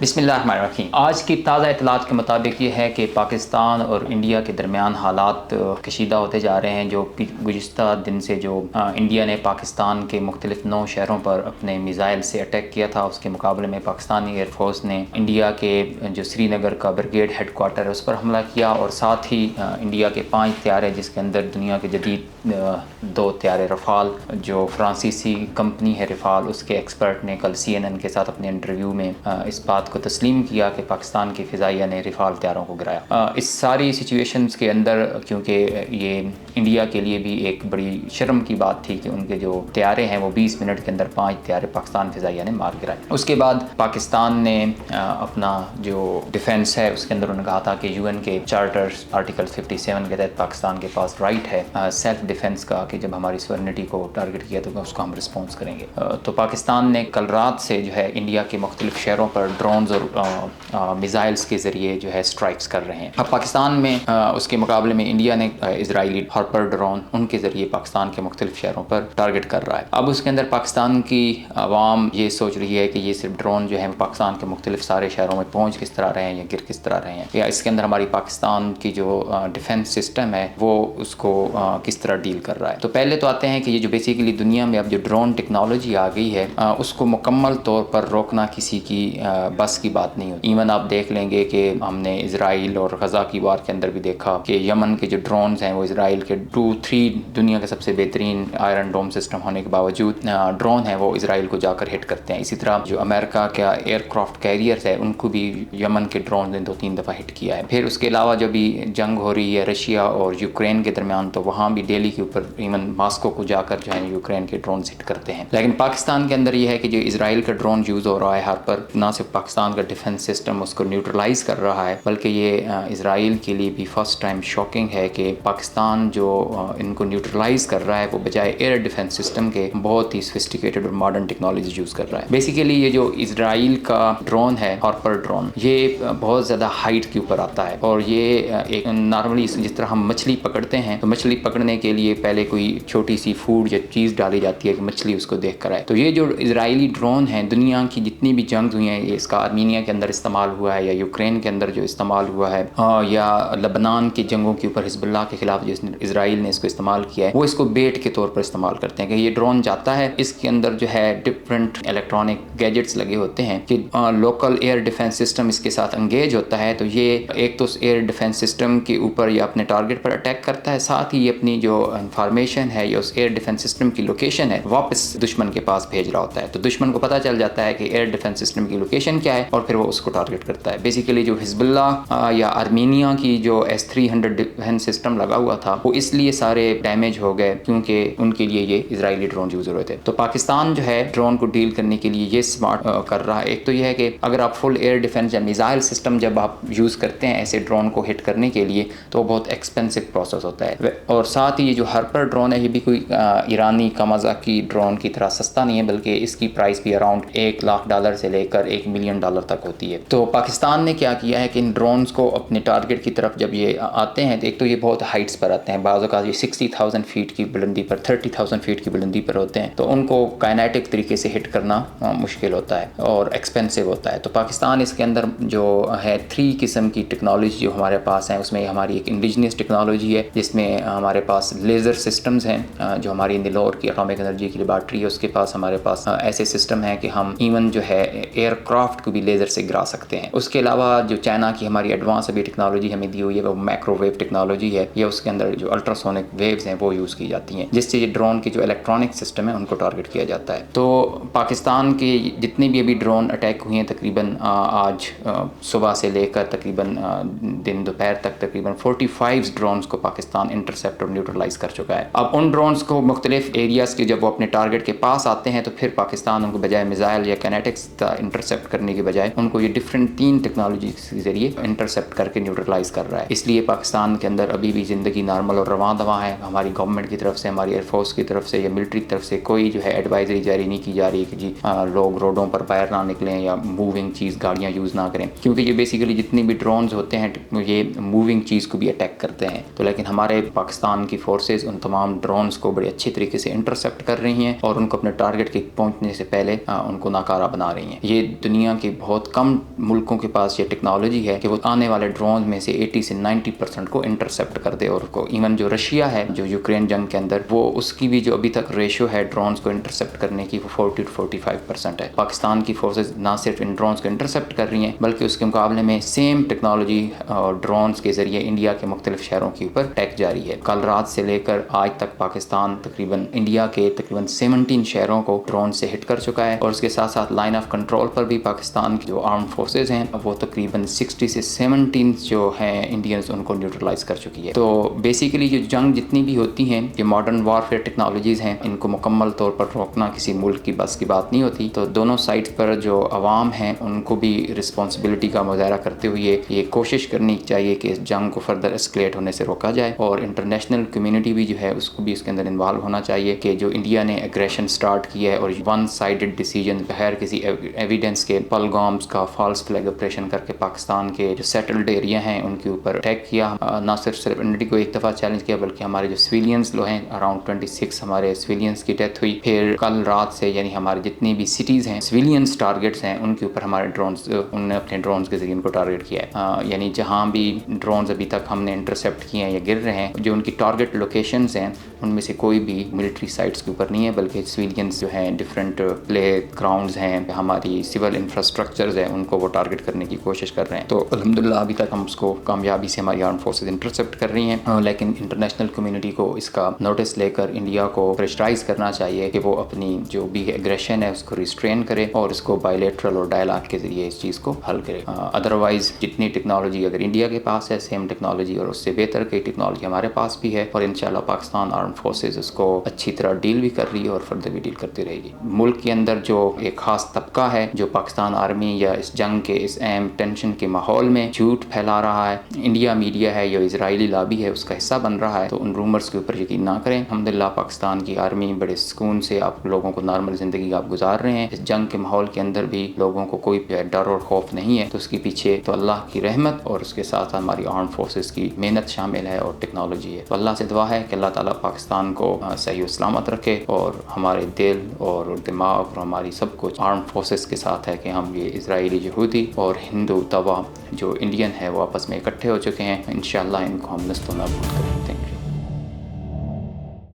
بسم اللہ الرحمن الرحیم۔ آج کی تازہ اطلاعات کے مطابق یہ ہے کہ پاکستان اور انڈیا کے درمیان حالات کشیدہ ہوتے جا رہے ہیں۔ جو گزشتہ دن سے جو انڈیا نے پاکستان کے مختلف 9 شہروں پر اپنے میزائل سے اٹیک کیا تھا، اس کے مقابلے میں پاکستانی ایئر فورس نے انڈیا کے جو سری نگر کا بریگیڈ ہیڈ کوارٹر ہے اس پر حملہ کیا، اور ساتھ ہی انڈیا کے 5 طیارے، جس کے اندر دنیا کے جدید 2 طیارے رفال، جو فرانسیسی کمپنی ہے رفال، اس کے ایکسپرٹ نے کل CNN کے ساتھ اپنے انٹرویو میں اس بات کو تسلیم کیا کہ پاکستان کی فضائیہ نے رفال طیاروں کو گرایا۔ اس ساری سچویشنز کے اندر، کیونکہ یہ انڈیا کے لیے بھی ایک بڑی شرم کی بات تھی کہ ان کے جو طیارے ہیں وہ 20 منٹ کے اندر 5 طیارے پاکستان فضائیہ نے مار گرائے۔ اس کے بعد پاکستان نے اپنا جو ڈیفنس ہے اس کے اندر انہوں نے کہا تھا کہ UN کے چارٹر آرٹیکل 57 کے تحت پاکستان کے پاس رائٹ ہے سیلف ڈیفنس کا، کہ جب ہماری سورنٹی کو ٹارگٹ کیا تو اس کو ہم رسپانس کریں گے۔ تو پاکستان نے کل رات سے جو ہے انڈیا کے مختلف شہروں پر ڈرونز اور میزائلز کے ذریعے جو ہے اسٹرائکس کر رہے ہیں۔ اب پاکستان میں اس کے مقابلے میں انڈیا نے اسرائیلی ہارپر ڈرون ان کے ذریعے پاکستان کے مختلف شہروں پر ٹارگٹ کر رہا ہے۔ اب اس کے اندر پاکستان کی عوام یہ سوچ رہی ہے کہ یہ صرف ڈرون جو ہے پاکستان کے مختلف سارے شہروں میں پہنچ کس طرح رہے ہیں یا گر کس طرح رہے ہیں، یا اس کے اندر ہماری پاکستان کی جو ڈیفنس سسٹم ہے وہ اس کو کس طرح ڈیل کر رہا ہے۔ تو پہلے تو آتے ہیں کہ یہ جو بیسیکلی دنیا میں اب جو ڈرون ٹیکنالوجی آ گئی ہے اس کو مکمل طور پر روکنا کسی کی بس کی بات نہیں ہوتی۔ ایون آپ دیکھ لیں گے کہ ہم نے اسرائیل اور غزہ کی وار کے اندر بھی دیکھا کہ یمن کے جو ڈرونز ہیں وہ اسرائیل کے 2-3 دنیا کے سب سے بہترین آئرن ڈوم سسٹم ہونے کے باوجود ڈرون ہیں وہ اسرائیل کو جا کر ہٹ کرتے ہیں۔ اسی طرح جو امریکہ کا ایئر کرافٹ کیریئرز ہے ان کو بھی یمن کے ڈرون نے 2-3 دفعہ ہٹ کیا ہے۔ پھر اس کے علاوہ جو بھی جنگ ہو رہی ہے رشیا اور یوکرین کے درمیان، تو وہاں بھی ڈیلی کے اوپر ایون ماسکو کو جا کر جو ہے یوکرین کے ڈرونز ہٹ کرتے ہیں۔ لیکن پاکستان کے اندر یہ ہے کہ جو اسرائیل کا ڈرون یوز ہو رہا ہے ہر پر، نہ صرف پاکستان کا ڈیفنس سسٹم اس کو نیوٹرلائز کر رہا ہے، بلکہ یہ اسرائیل کے لیے بھی فرسٹ ٹائم شاکنگ ہے کہ پاکستان جو ان کو نیوٹرلائز کر رہا ہے وہ بجائے ایئر ڈیفنس سسٹم کے بہت ہی سوفسٹیکیٹڈ اور ماڈرن ٹیکنالوجی یوز کر رہا ہے۔ بیسیکلی یہ جو اسرائیل کا ڈرون ہے ہارپر ڈرون، یہ بہت زیادہ ہائٹ کے اوپر آتا ہے، اور یہ ایک نارملی جس طرح ہم مچھلی پکڑتے ہیں تو مچھلی پکڑنے کے لیے پہلے کوئی چھوٹی سی فوڈ یا چیز ڈالی جاتی ہے کہ مچھلی اس کو دیکھ کر آئے۔ تو یہ جو اسرائیلی ڈرون ہیں، دنیا کی جتنی بھی جنگ ہوئی ہیں، اس کا آرمینیا کے اندر استعمال ہوا ہے یا یوکرین کے اندر جو استعمال ہوا ہے، یا لبنان کی جنگوں کے اوپر حزب اللہ کے خلاف جو اسرائیل نے اس کو استعمال کیا ہے، وہ اس کو بیٹ کے طور پر استعمال کرتے ہیں کہ یہ ڈرون جاتا ہے، اس کے اندر جو ہے ڈفرینٹ الیکٹرانک گیجٹس لگے ہوتے ہیں کہ لوکل ایئر ڈیفنس سسٹم اس کے ساتھ انگیج ہوتا ہے، تو یہ ایک تو ایئر ڈیفنس سسٹم کے اوپر یا اپنے ٹارگٹ پر اٹیک کرتا ہے، ساتھ ہی اپنی جو انفارمیشن ہے یا اس ایئر ڈیفنس سسٹم کی لوکیشن ہے واپس دشمن کے پاس بھیج رہا ہوتا ہے۔ تو دشمن کو پتہ چل جاتا ہے کہ ایئر ڈیفنس سسٹم کی لوکیشن کیا ہے، اور پھر وہ اس کو ٹارگٹ کرتا ہے۔ بیسیکلی جو حزب اللہ یا آرمینیا کی جو S-300 ڈیفنس سسٹم لگا ہوا تھا وہ اس لیے سارے ڈیمیج ہو گئے کیونکہ ان کے لیے یہ اسرائیلی ڈرون یوز ہو رہے تھے۔ تو پاکستان جو ہے ڈرون کو ڈیل کرنے کے لیے یہ سمارٹ کر رہا ہے۔ ایک تو یہ ہے کہ اگر آپ فل ایئر ڈیفنس یا میزائل سسٹم جب آپ یوز کرتے ہیں ایسے ڈرون کو ہٹ کرنے کے لیے تو وہ بہت ایکسپینسو پروسیس ہوتا ہے، اور ساتھ ہی یہ جو ہارپر ڈرون ہے یہ بھی کوئی ایرانی کامازاکی ڈرون کی طرح سستا نہیں ہے، بلکہ اس کی پرائس بھی اراؤنڈ $1 لاکھ سے لے کر $1 ملین تک ہوتی ہے۔ تو پاکستان نے کیا کیا ہے کہ ان ڈرونز کو اپنے ٹارگٹ کی طرف جب یہ آتے ہیں تو ایک تو یہ بہت ہائٹس پر آتے ہیں، بعض اوقات یہ 60,000 فیٹ کی بلندی پر، 30,000 فیٹ کی بلندی پر ہوتے ہیں، تو ان کو کائنیٹک طریقے سے ہٹ کرنا مشکل ہوتا ہے اور ایکسپینسو ہوتا ہے۔ تو پاکستان اس کے اندر جو ہے 3 قسم کی ٹیکنالوجی جو ہمارے پاس ہیں، اس میں ہماری ایک انڈیجنس ٹیکنالوجی ہے جس میں ہمارے پاس لیزر سسٹمز ہیں، جو ہماری نیلور کی اٹامک انرجی کی لیبارٹری ہے اس کے پاس ہمارے پاس ایسے سسٹم ہیں کہ ہم ایون جو ہے ایئر کرافٹ کو بھی لیزر سے گرا سکتے ہیں۔ اس کے علاوہ جو چائنا کی ہماری ایڈوانس ابھی ٹیکنالوجی ہمیں دی ہوئی ہے وہ مائکرو ویو ٹیکنالوجی ہے، یا اس کے اندر جو الٹراسونک ویوز ہیں وہ یوز کی جاتی ہیں، جس سے یہ ڈرون کے جو الیکٹرانک سسٹم ہے ان کو ٹارگٹ کیا جاتا ہے۔ تو پاکستان کے جتنے بھی ابھی ڈرون اٹیک ہوئے ہیں تقریباً آج صبح سے لے کر تقریباً دن دوپہر تک تقریباً 45 ڈرونز کو پاکستان انٹرسیپٹ اور نیوٹرلائز کر چکا ہے۔ اب ان ڈرونز کو مختلف ایریاز کے جب وہ اپنے ٹارگٹ کے پاس آتے ہیں تو پھر پاکستان ان کو بجائے میزائل یا کینیٹکس انٹرسیپٹ کرنے کے بجائے ان کو یہ ڈفرینٹ 3 ٹیکنالوجی کے ذریعے انٹرسیپٹ کر کے نیوٹرلائز کر رہا ہے۔ اس لیے پاکستان کے اندر ابھی بھی زندگی نارمل اور رواں دواں ہے۔ ہماری گورنمنٹ کی طرف سے، ہماری ایئر فورس کی طرف سے یا ملٹری کی طرف سے کوئی جو ہے ایڈوائزری جاری نہیں کی جا رہی کہ جی لوگ روڈوں پر باہر نہ نکلیں یا موونگ چیز گاڑیاں یوز نہ کریں، کیونکہ یہ بیسیکلی جتنی بھی ڈرونز ہوتے ہیں یہ موونگ چیز کو بھی اٹیک کرتے ہیں۔ تو لیکن ہمارے پاکستان کی فورسز ان تمام ڈرونز کو بڑے اچھے طریقے سے انٹرسیپٹ کر رہی ہیں اور ان کو اپنے ٹارگٹ کے پہنچنے سے پہلے ان کو ناکارہ بنا رہی ہیں۔ یہ دنیا کے کہ بہت کم ملکوں کے پاس یہ ٹیکنالوجی ہے کہ وہ آنے والے ڈرونز میں سے 80 سے 90% کو انٹرسپٹ کر دے، اور کو ایون جو رشیا ہے جو یوکرین جنگ کے اندر، وہ اس کی بھی جو ابھی تک ریشو ہے ڈرونز کو انٹرسپٹ کرنے کی وہ 40 to 45% ہے۔ پاکستان کی فورسز نہ صرف ان ڈرونز کو انٹرسپٹ کر رہی ہیں بلکہ اس کے مقابلے میں سیم ٹیکنالوجی اور ڈرونز کے ذریعے انڈیا کے مختلف شہروں کے اوپر اٹیک جاری ہے۔ کل رات سے لے کر آج تک پاکستان تقریباً انڈیا کے تقریباً 17 شہروں کو ڈرون سے ہٹ کر چکا ہے، اور اس کے ساتھ ساتھ لائن آف کنٹرول پر بھی پاکستان کی جو آرم فورسز ہیں وہ تقریباً 60 سے 17 جو ہیں انڈینز ان کو نیوٹرلائز کر چکی ہے۔ تو بیسیکلی جو جنگ جتنی بھی ہوتی ہیں، یہ ماڈرن وارفیئر ٹیکنالوجیز ہیں، ان کو مکمل طور پر روکنا کسی ملک کی بس کی بات نہیں ہوتی۔ تو دونوں سائڈ پر جو عوام ہیں ان کو بھی رسپانسبلٹی کا مظاہرہ کرتے ہوئے یہ کوشش کرنی چاہیے کہ اس جنگ کو فردر اسکلیٹ ہونے سے روکا جائے، اور انٹرنیشنل کمیونٹی بھی جو ہے اس کو بھی اس کے اندر انوالو ہونا چاہیے کہ جو انڈیا نے ایگریشن سٹارٹ کی ہے اور ون سائیڈڈ ڈیسیجن بغیر کسی ایویڈنس کے پلگامز کا فالس فلیگ آپریشن کر کے پاکستان کے جو سیٹلڈ ایریا ہیں ان کے اوپر اٹیک کیا۔ نہ صرف انڈیا کو ایک دفعہ چیلنج کیا بلکہ ہمارے جو سویلینز لوگ ہیں اراؤنڈ 26 ہمارے سویلینز کی ڈیتھ ہوئی۔ پھر کل رات سے یعنی ہمارے جتنی بھی سٹیز ہیں سویلینز ٹارگیٹس ہیں ان کے اوپر ہمارے ڈرونز، انہوں نے اپنے ڈرونز کے ذریعے ان کو ٹارگیٹ کیا ہے۔ یعنی جہاں بھی ڈرونز ابھی تک ہم نے انٹرسپٹ کیے ہیں یا گر رہے ہیں، جو ان کی ٹارگیٹ لوکیشنز ہیں ان میں سے کوئی بھی ملٹری سائٹس کے اوپر نہیں ہے بلکہ سویلینز جو ہیں ڈفرینٹ پلے گراؤنڈز ہیں، ہماری سول انفراسٹرکچرز ہیں، ان کو وہ ٹارگیٹ کرنے کی کوشش کر رہے ہیں۔ تو الحمدللہ ابھی تک ہم اس کو کامیابی سے ہماری آرم فورسز انٹرسپٹ کر رہی ہیں، لیکن انٹرنیشنل کمیونٹی کو اس کا نوٹس لے کر انڈیا کو پریشرائز کرنا چاہیے کہ وہ اپنی جو بھی ایگریشن ہے اس کو ریسٹرین کرے اور اس کو بائیلیٹرل اور ڈائلاگ کے ذریعے اس چیز کو حل کرے۔ ادروائز جتنی ٹیکنالوجی اگر انڈیا کے پاس ہے سیم ٹیکنالوجی اور اس سے بہتر کی ٹیکنالوجی ہمارے پاس بھی ہے، اور انشاءاللہ پاکستان آرم فورسز اس کو اچھی طرح ڈیل بھی کر رہی ہے اور فردر بھی ڈیل کرتی رہے گی۔ ملک کے اندر جو ایک خاص طبقہ ہے جو پاکستان آرمی یا اس جنگ کے اس اہم ٹینشن کے ماحول میں جھوٹ پھیلا رہا ہے، انڈیا میڈیا ہے یا اسرائیلی لابی ہے اس کا حصہ بن رہا ہے، تو ان رومرز کے اوپر یقین نہ کریں۔ الحمدللہ پاکستان کی آرمی بڑے سکون سے آپ لوگوں کو نارمل زندگی آپ گزار رہے ہیں۔ اس جنگ کے ماحول کے اندر بھی لوگوں کو کوئی ڈر اور خوف نہیں ہے، تو اس کے پیچھے تو اللہ کی رحمت اور اس کے ساتھ ہماری آرم فورسز کی محنت شامل ہے اور ٹیکنالوجی ہے۔ تو اللہ سے دعا ہے کہ اللہ تعالیٰ پاکستان کو صحیح و سلامت رکھے، اور ہمارے دل اور دماغ اور ہماری سب کچھ آرم فورسز کے ساتھ ہے کہ ہم یہ اسرائیلی یہودی اور ہندو توا جو انڈین ہے وہ آپس میں اکٹھے ہو چکے ہیں، انشاءاللہ ان کو ہم نست و نابود کریں۔ Thank you.